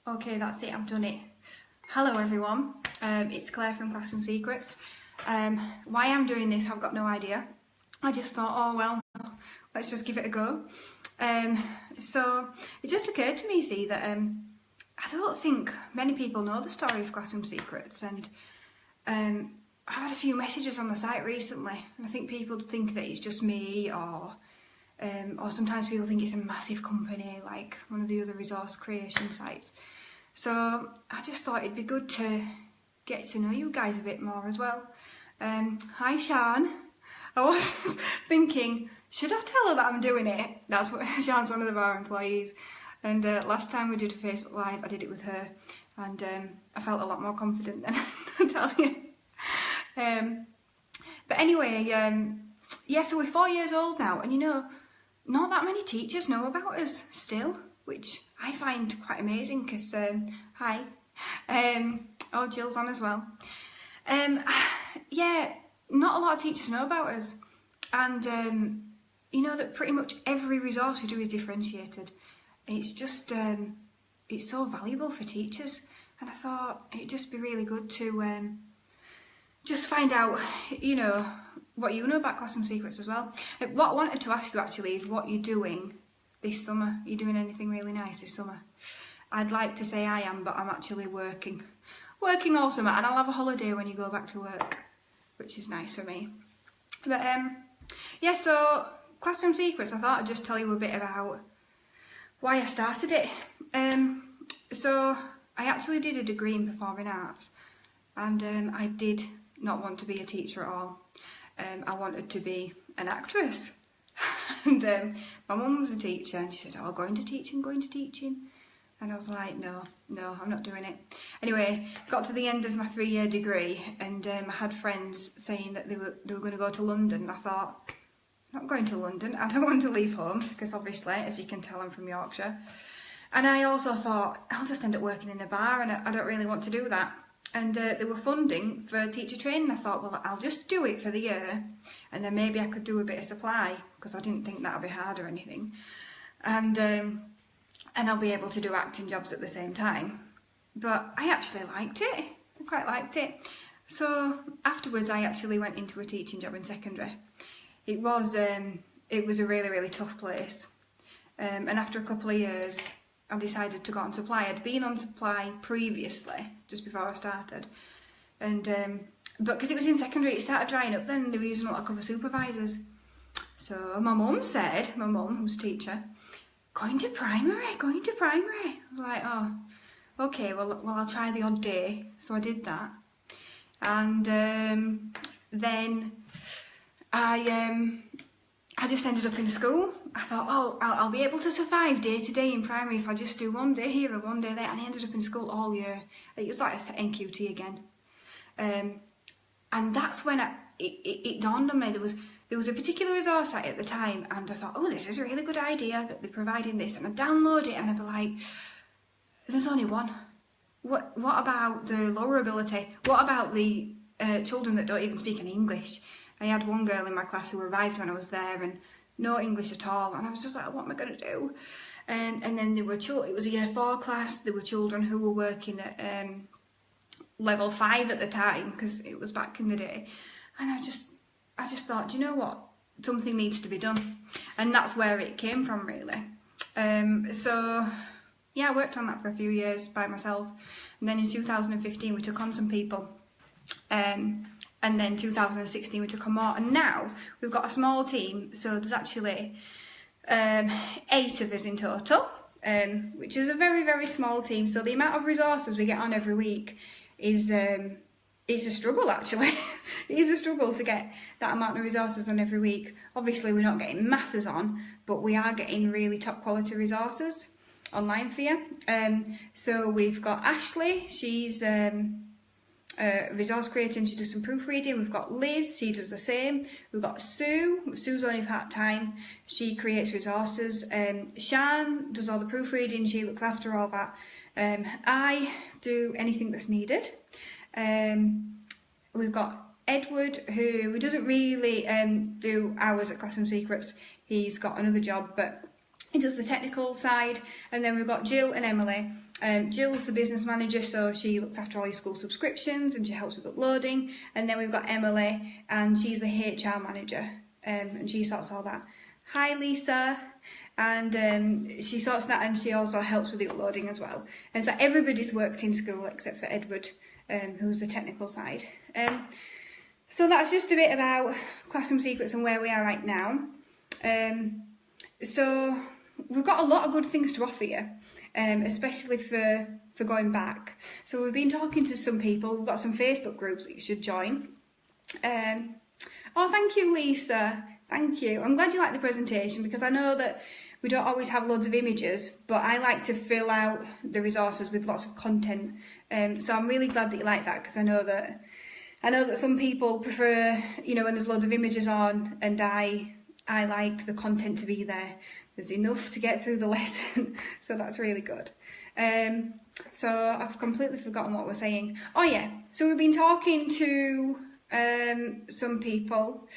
Okay, that's it, I've done it. Hello everyone, it's Claire from Classroom Secrets. Why I'm doing this, I've got no idea. I just thought, oh well, let's just give it a go. So it just occurred to me, see, that I don't think many people know the story of Classroom Secrets, and I've had a few messages on the site recently, and I think people think that it's just me, or sometimes people think it's a massive company like one of the other resource creation sites. So I just thought it'd be good to get to know you guys a bit more as well. Hi Sian. I was thinking, should I tell her that I'm doing it? That's what Sian's one of our employees, and last time we did a Facebook Live I did it with her, and I felt a lot more confident then, I'll tell you. But anyway, yeah, so we're 4 years old now, and you know, not that many teachers know about us still, which I find quite amazing because, hi, oh, Jill's on as well. Yeah, not a lot of teachers know about us, and you know that pretty much every resource we do is differentiated. It's just, it's so valuable for teachers, and I thought it'd just be really good to just find out, you know, what you know about Classroom Secrets as well. What I wanted to ask you actually is what you're doing this summer. Are you doing anything really nice this summer? I'd like to say I am, but I'm actually working all summer, and I'll have a holiday when you go back to work, which is nice for me. But yeah, so Classroom Secrets, I thought I'd just tell you a bit about why I started it. So I actually did a degree in performing arts, and I did not want to be a teacher at all. I wanted to be an actress. And my mum was a teacher, and she said, oh, go into teaching. And I was like, no, I'm not doing it. Anyway, got to the end of my 3-year degree, and I had friends saying that they were going to go to London. I thought, I'm not going to London. I don't want to leave home, because obviously, as you can tell, I'm from Yorkshire. And I also thought, I'll just end up working in a bar, and I don't really want to do that. And they were funding for teacher training. I thought, well, I'll just do it for the year, and then maybe I could do a bit of supply, because I didn't think that'd be hard or anything. And I'll be able to do acting jobs at the same time. But I actually liked it. I quite liked it. So afterwards, I actually went into a teaching job in secondary. It was a really, really tough place. And after a couple of years, I decided to go on supply. I'd been on supply previously, just before I started, and but because it was in secondary, it started drying up then. They were using a lot of cover supervisors. So my mum, who's a teacher, going to primary. I was like, oh, okay, well I'll try the odd day. So I did that, and then I just ended up in school. I thought, oh, I'll be able to survive day to day in primary if I just do one day here and one day there. And I ended up in school all year. It was like NQT again. And that's when it dawned on me. There was a particular resource site at the time, and I thought, oh, this is a really good idea that they're providing this. And I download it, and I'd be like, there's only one. What about the lower ability? What about the children that don't even speak any English? I had one girl in my class who arrived when I was there and no English at all, and I was just like, what am I going to do? And then there were it was a year 4 class. There were children who were working at level 5 at the time, because it was back in the day, and I just thought, do you know what, something needs to be done, and that's where it came from, really. So yeah, I worked on that for a few years by myself, and then in 2015 we took on some people. And then 2016 we took on more, and now we've got a small team, so there's actually 8 of us in total, which is a very, very small team. So the amount of resources we get on every week is a struggle, actually. It is a struggle to get that amount of resources on every week. Obviously we're not getting masses on, but we are getting really top quality resources online for you. So we've got Ashley, she's resource creator, and she does some proofreading. We've got Liz, she does the same. We've got Sue's only part-time, she creates resources. Sian does all the proofreading, she looks after all that. I do anything that's needed. We've got Edward, who doesn't really do hours at Classroom Secrets. He's got another job, but He does the technical side, and then we've got Jill and Emily. Jill's the business manager, so she looks after all your school subscriptions and she helps with uploading. And then we've got Emily, and she's the HR manager, and she sorts all that. Hi, Lisa. And she sorts that, and she also helps with the uploading as well. And so everybody's worked in school except for Edward, who's the technical side. So that's just a bit about Classroom Secrets and where we are right now. So we've got a lot of good things to offer you, especially for going back. So we've been talking to some people. We've got some Facebook groups that you should join. Oh, thank you, Lisa. Thank you. I'm glad you liked the presentation, because I know that we don't always have loads of images, but I like to fill out the resources with lots of content. So I'm really glad that you like that, because I know that some people prefer, when there's loads of images on, and I like the content to be there. There's enough to get through the lesson, so that's really good. So I've completely forgotten what we're saying. Oh yeah, so we've been talking to some people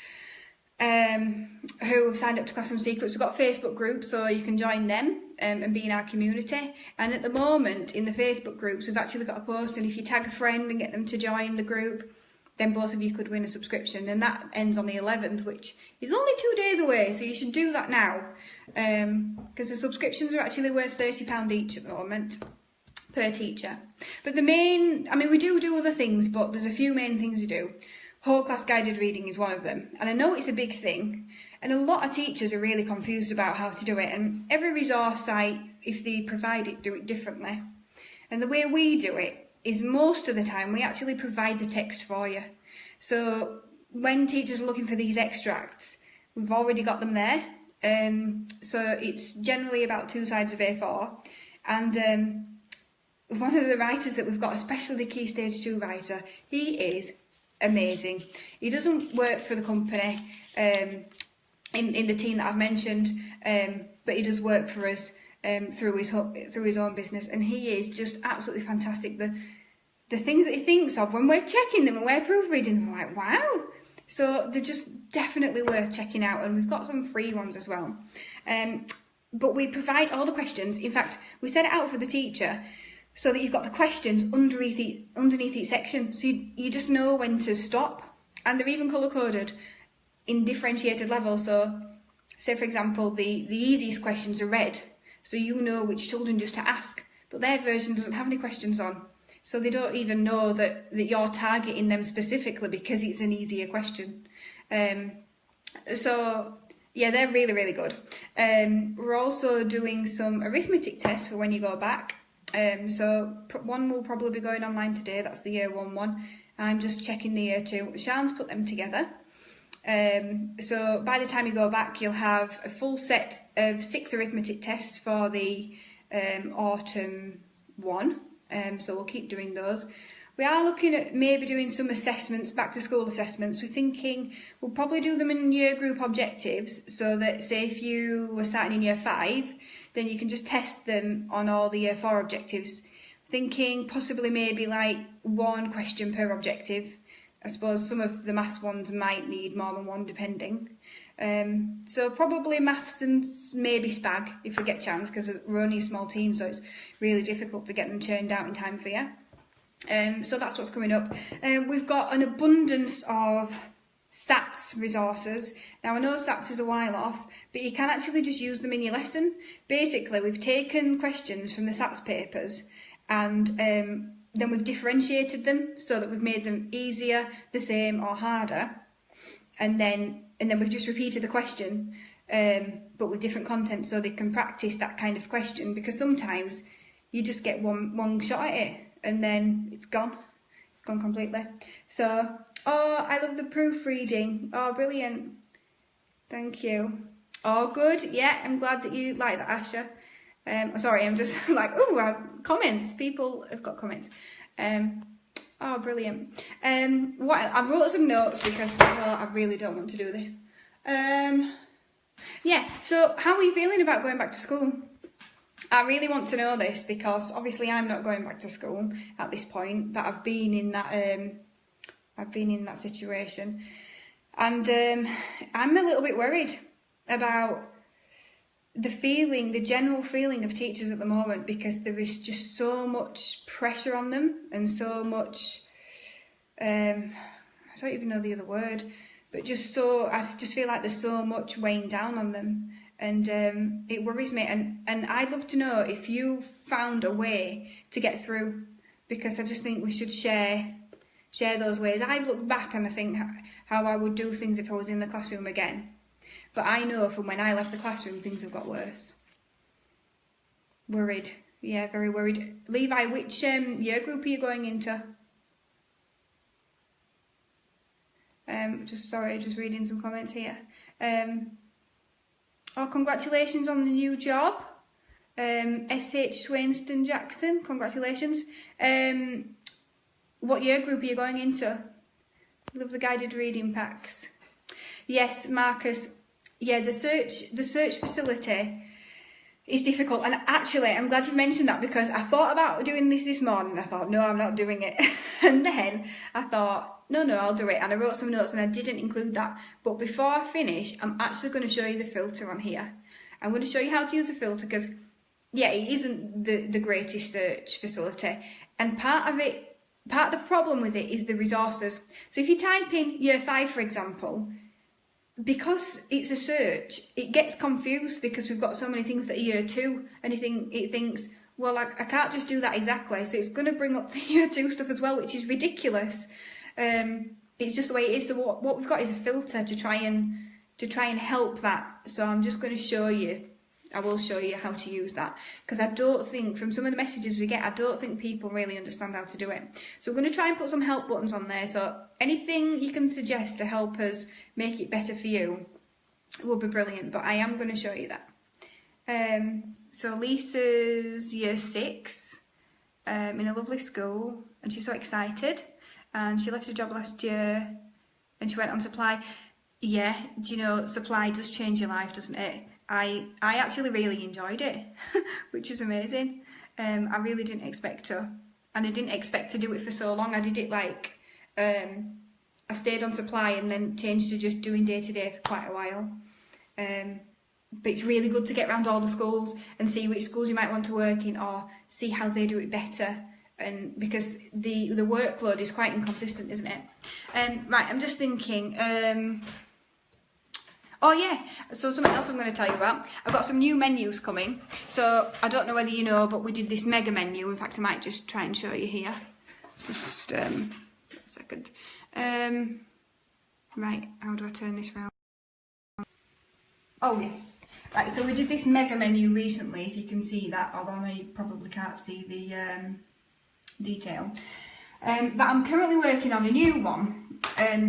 who have signed up to Classroom Secrets. We've got Facebook groups, so you can join them and be in our community. And at the moment, in the Facebook groups, we've actually got a post, and if you tag a friend and get them to join the group, then both of you could win a subscription. And that ends on the 11th, which is only 2 days away, so you should do that now. Because the subscriptions are actually worth £30 each at the moment, per teacher. But we do other things, but there's a few main things we do. Whole class guided reading is one of them, and I know it's a big thing, and a lot of teachers are really confused about how to do it, and every resource site, if they provide it, do it differently. And the way we do it is, most of the time we actually provide the text for you. So when teachers are looking for these extracts, we've already got them there. So it's generally about 2 sides of A4, and one of the writers that we've got, especially the Key Stage 2 writer, he is amazing. He doesn't work for the company in the team that I've mentioned, but he does work for us through his own business, and he is just absolutely fantastic. The things that he thinks of when we're checking them and we're proofreading them, I'm like, wow. So they're just definitely worth checking out, and we've got some free ones as well. But we provide all the questions. In fact, we set it out for the teacher so that you've got the questions underneath each section, so you just know when to stop. And they're even colour-coded in differentiated levels. So, say for example, the easiest questions are red, so you know which children just to ask, but their version doesn't have any questions on. So they don't even know that you're targeting them specifically because it's an easier question. So yeah, they're really, really good. We're also doing some arithmetic tests for when you go back. So one will probably be going online today, that's the Year 1 one. I'm just checking the Year 2. Sian's put them together. So by the time you go back, you'll have a full set of 6 arithmetic tests for the autumn one. So we'll keep doing those. We are looking at maybe doing some assessments, back to school assessments. We're thinking we'll probably do them in year group objectives, so that, say if you were starting in Year 5, then you can just test them on all the Year 4 objectives. Thinking possibly maybe like 1 question per objective. I suppose some of the maths ones might need more than 1 depending. So probably maths and maybe SPAG if we get a chance, because we're only a small team, so it's really difficult to get them churned out in time for you. So that's what's coming up. We've got an abundance of SATs resources. Now I know SATs is a while off, but you can actually just use them in your lesson. Basically, we've taken questions from the SATs papers and then we've differentiated them so that we've made them easier, the same or harder. And then we've just repeated the question, but with different content, so they can practice that kind of question, because sometimes you just get one shot at it and then it's gone completely. So, oh, I love the proofreading. Oh, brilliant. Thank you. Oh, good. Yeah, I'm glad that you like that, Asha. Sorry, I'm just like, comments. People have got comments. Oh, brilliant. I wrote some notes because, well, I really don't want to do this. Yeah, so how are you feeling about going back to school? I really want to know this, because obviously I'm not going back to school at this point, but I've been in that situation, and I'm a little bit worried about the general feeling of teachers at the moment, because there is just so much pressure on them and so much, I don't even know the other word, but I just feel like there's so much weighing down on them, and it worries me, and I'd love to know if you found a way to get through, because I just think we should share those ways. I've looked back and I think how I would do things if I was in the classroom again. But I know from when I left the classroom, things have got worse. Worried. Yeah, very worried. Levi, which year group are you going into? Just reading some comments here. Oh, congratulations on the new job. SH Swainston Jackson, congratulations. What year group are you going into? Love the guided reading packs. Yes, Marcus. Yeah, the search facility is difficult, and actually I'm glad you mentioned that, because I thought about doing this morning. I thought, no, I'm not doing it. And then I thought, no, I'll do it, and I wrote some notes and I didn't include that. But before I finish, I'm actually going to show you the filter on here. I'm going to show you how to use a filter, because yeah, it isn't the greatest search facility, and part of the problem with it is the resources. So if you type in year 5, for example, because it's a search, it gets confused because we've got so many things that are year 2, and it thinks, well, I can't just do that exactly, so it's going to bring up the year 2 stuff as well, which is ridiculous. It's just the way it is. So what we've got is a filter to try and help that. So I'm just going to show you. I will show you how to use that, because I don't think, from some of the messages we get, I don't think people really understand how to do it. So we're going to try and put some help buttons on there. So anything you can suggest to help us make it better for you will be brilliant, but I am going to show you that. So Lisa's year 6 in a lovely school, and she's so excited, and she left her job last year and she went on supply. Yeah, do you know, supply does change your life, doesn't it? I actually really enjoyed it, which is amazing. I really didn't expect to, and I didn't expect to do it for so long. I did it like, I stayed on supply and then changed to just doing day-to-day for quite a while. But it's really good to get around all the schools and see which schools you might want to work in, or see how they do it better. And because the workload is quite inconsistent, isn't it? Right, I'm just thinking, oh yeah, so something else I'm going to tell you about. I've got some new menus coming. So I don't know whether you know, but we did this mega menu. In fact, I might just try and show you here. Just a second. Right, how do I turn this round? Oh yes. Right, so we did this mega menu recently, if you can see that, although I know you probably can't see the detail. But I'm currently working on a new one.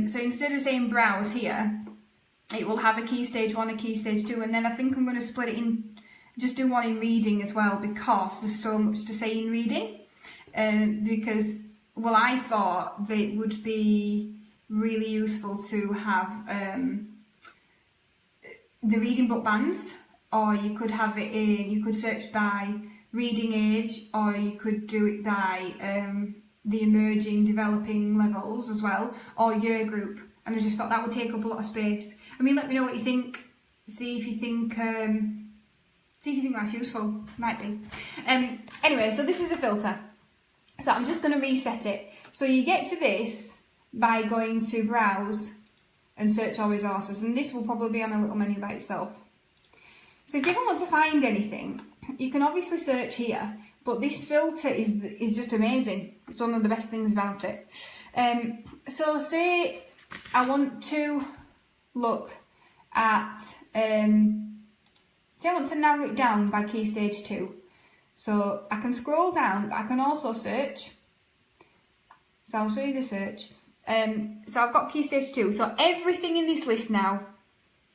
So instead of saying browse here, it will have a key stage 1, a key stage 2, and then I think I'm going to split it in, just do one in reading as well, because there's so much to say in reading. Because, well, I thought that it would be really useful to have the reading book bands, or you could have it in, you could search by reading age, or you could do it by the emerging, developing levels as well, or year group. And I just thought that would take up a lot of space. I mean, let me know what you think. See if you think that's useful. Might be. Anyway, so this is a filter. So I'm just going to reset it. So you get to this by going to browse and search all resources, and this will probably be on a little menu by itself. So if you ever want to find anything, you can obviously search here, but this filter is just amazing. It's one of the best things about it. So say I want to look at, say I want to narrow it down by key stage 2. So I can scroll down, but I can also search. So I'll show you the search. So I've got key stage 2. So everything in this list now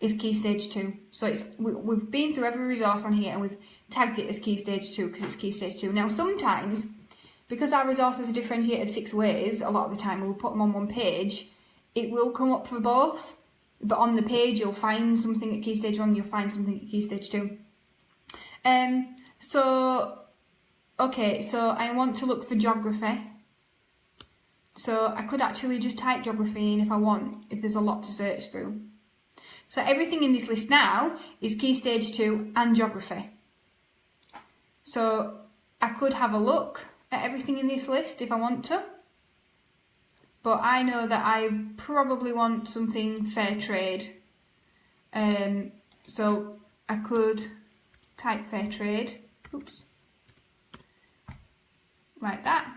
is key stage 2. So we've been through every resource on here and we've tagged it as key stage 2 because it's key stage 2. Now sometimes, because our resources are differentiated 6 ways, a lot of the time when we put them on one page, it will come up for both. But on the page you'll find something at key stage 1, you'll find something at key stage 2. Okay, so I want to look for geography. So I could actually just type geography in if I want, if there's a lot to search through. So everything in this list now is Key Stage 2 and Geography. So I could have a look at everything in this list if I want to. But I know that I probably want something fair trade. So I could type fair trade. Oops. Like that.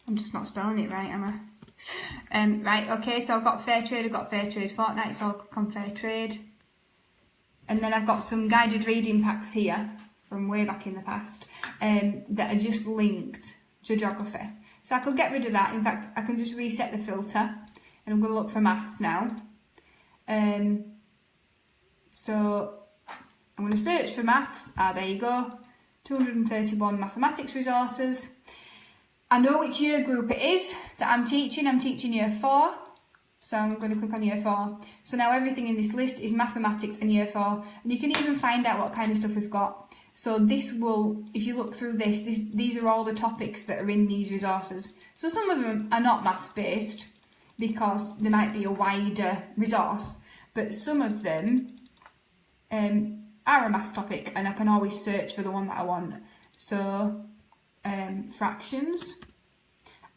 I'm just not spelling it right, am I? Right, okay, so I've got fair trade Fortnite, so I'll click on fair trade. And then I've got some guided reading packs here from way back in the past that are just linked to geography. So I could get rid of that. In fact, I can just reset the filter and I'm going to look for maths now. So I'm going to search for maths. There you go. 231 mathematics resources. I know which year group it is that I'm teaching. I'm teaching year 4. So I'm going to click on year 4. So now everything in this list is mathematics and year 4. And you can even find out what kind of stuff we've got. So this will, if you look through this, these are all the topics that are in these resources. So some of them are not math based because there might be a wider resource, but some of them are a math topic and I can always search for the one that I want. So fractions,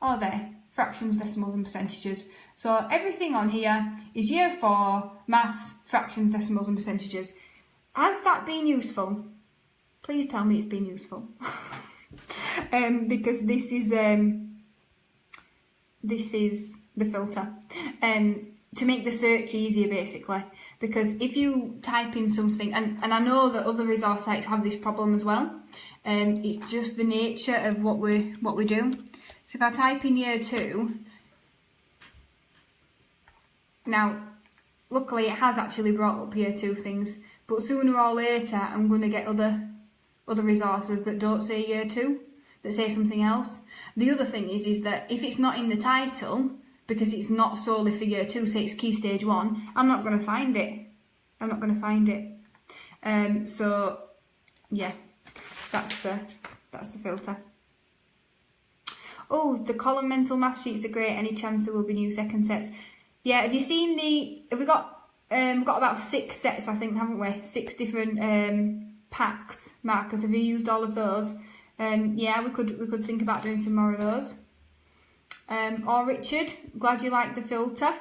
are there? Fractions, decimals and percentages. So everything on here is year 4, maths, fractions, decimals and percentages. Has that been useful? Please tell me it's been useful. Because this is the filter. To make the search easier basically. Because if you type in something, and I know that other resource sites have this problem as well. It's just the nature of what we do. So if I type in year 2, now luckily it has actually brought up year 2 things, but sooner or later I'm going to get other resources that don't say year 2, that say something else. The other thing is that if it's not in the title, because it's not solely for year 2, say it's Key Stage 1, I'm not going to find it. I'm not going to find it. So yeah, that's the filter. Oh, the column mental math sheets are great. Any chance there will be new second sets? Yeah, have you seen have we got about 6 sets, I think, haven't we? 6 different packs, markers. Have you used all of those? Yeah, we could think about doing some more of those. Or Richard, glad you like the filter.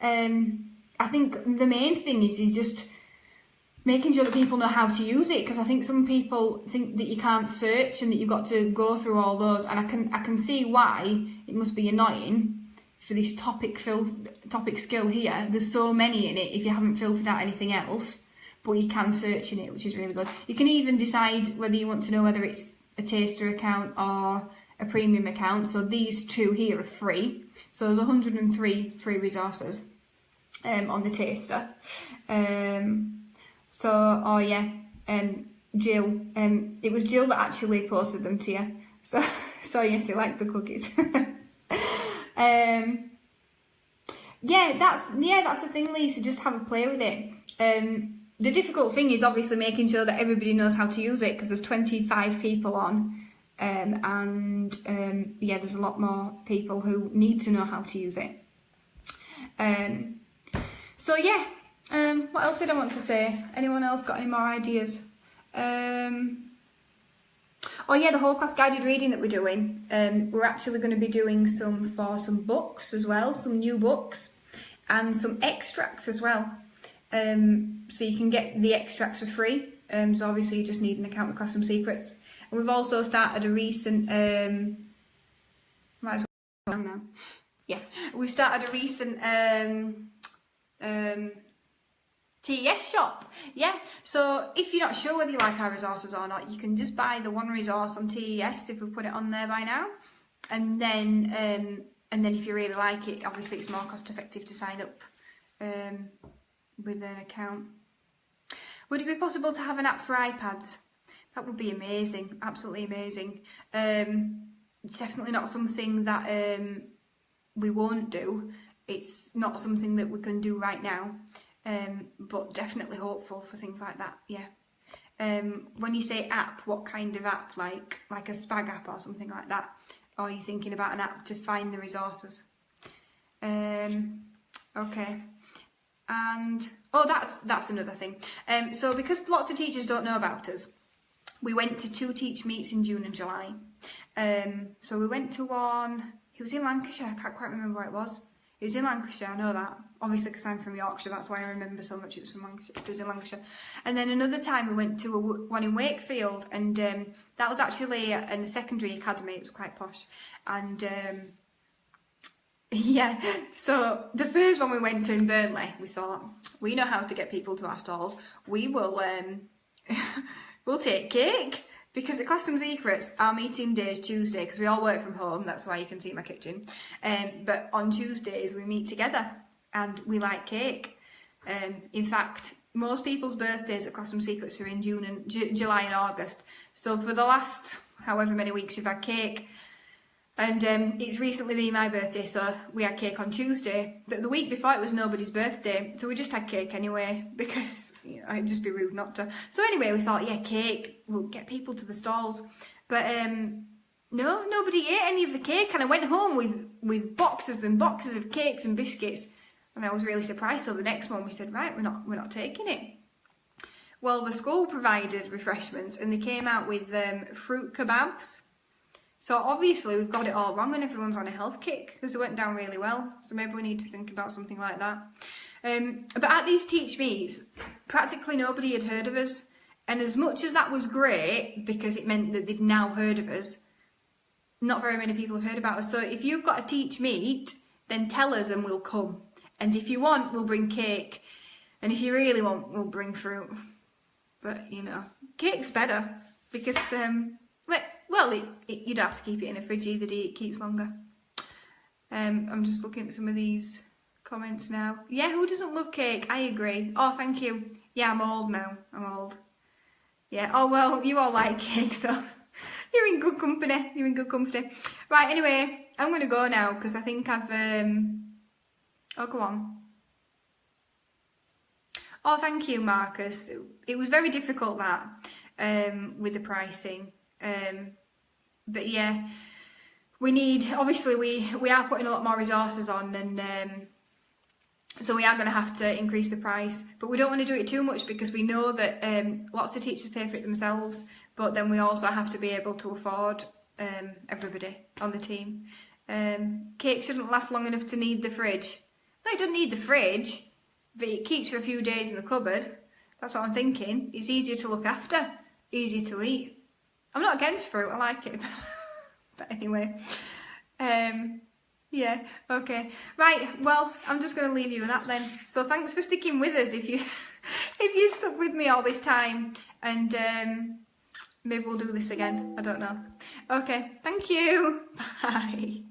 I think the main thing is just making sure that people know how to use it, because I think some people think that you can't search and that you've got to go through all those, and I can see why it must be annoying for this topic skill here. There's so many in it if you haven't filtered out anything else, but you can search in it, which is really good. You can even decide whether you want to know whether it's a taster account or a premium account. So these 2 here are free. So there's 103 free resources on the taster. Oh yeah, Jill, it was Jill that actually posted them to you. So yes, you like the cookies. Yeah, that's the thing, Lisa. Just have a play with it. The difficult thing is obviously making sure that everybody knows how to use it, because there's 25 people on, yeah, there's a lot more people who need to know how to use it. So yeah, what else did I want to say? Anyone else got any more ideas? Oh yeah, the whole class guided reading that we're doing, we're actually going to be doing some for some books as well, some new books, and some extracts as well. So you can get the extracts for free. So obviously you just need an account with Classroom Secrets. And we've also started a recent, might as well now. Yeah, we've started a recent TES shop. Yeah, so if you're not sure whether you like our resources or not, you can just buy the one resource on TES if we put it on there by now, and then if you really like it, obviously it's more cost effective to sign up with an account. Would it be possible to have an app for iPads? That would be amazing, absolutely amazing. It's definitely not something that we won't do. It's not something that we can do right now. But definitely hopeful for things like that, yeah. When you say app, what kind of app? Like a Spag app or something like that? Or are you thinking about an app to find the resources? Okay. And oh, that's another thing. So because lots of teachers don't know about us, we went to 2 teach meets in June and July. So we went to one, it was in Lancashire, I can't quite remember where it was. It was in Lancashire, I know that. Obviously because I'm from Yorkshire, that's why I remember so much it was from Lancashire. It was in Lancashire. And then another time we went to one in Wakefield, and that was actually in a secondary academy, it was quite posh. And yeah, so the first one we went to in Burnley, we thought, we know how to get people to our stalls. We will, we'll take cake. Because at Classroom Secrets, our meeting day is Tuesday, because we all work from home, that's why you can see my kitchen. But on Tuesdays, we meet together, and we like cake. In fact, most people's birthdays at Classroom Secrets are in June and July and August. So for the last however many weeks, we've had cake. And it's recently been my birthday, so we had cake on Tuesday. But the week before, it was nobody's birthday, so we just had cake anyway, because it'd just be rude not to. So anyway, we thought, yeah, cake, we'll get people to the stalls. But no, nobody ate any of the cake, and I went home with boxes and boxes of cakes and biscuits, and I was really surprised. So the next one, we said, right, we're not taking it. Well, the school provided refreshments, and they came out with fruit kebabs. So obviously we've got it all wrong and everyone's on a health kick because it went down really well. So maybe we need to think about something like that. But at these teach me's, practically nobody had heard of us. And as much as that was great, because it meant that they'd now heard of us, not very many people have heard about us. So if you've got a teach meet, then tell us and we'll come. And if you want, we'll bring cake. And if you really want, we'll bring fruit. But, cake's better because... well, you'd have to keep it in a fridge either, do it keeps longer. I'm just looking at some of these comments now. Yeah, who doesn't love cake? I agree. Oh, thank you. Yeah, I'm old now. I'm old. Yeah, oh well, you all like cake, so you're in good company. You're in good company. Right, anyway, I'm going to go now because I think I've... Oh, go on. Oh, thank you, Marcus. It was very difficult, that, with the pricing. But yeah, we need, obviously we are putting a lot more resources on, and so we are going to have to increase the price, but we don't want to do it too much because we know that lots of teachers pay for it themselves, but then we also have to be able to afford everybody on the team. Cake shouldn't last long enough to need the fridge. No, it doesn't need the fridge, but it keeps for a few days in the cupboard. That's what I'm thinking. It's easier to look after, easier to eat. I'm not against fruit, I like it. But anyway, yeah, okay. Right, well, I'm just going to leave you with that then. So thanks for sticking with us if you stuck with me all this time. And maybe we'll do this again, I don't know. Okay, thank you. Bye.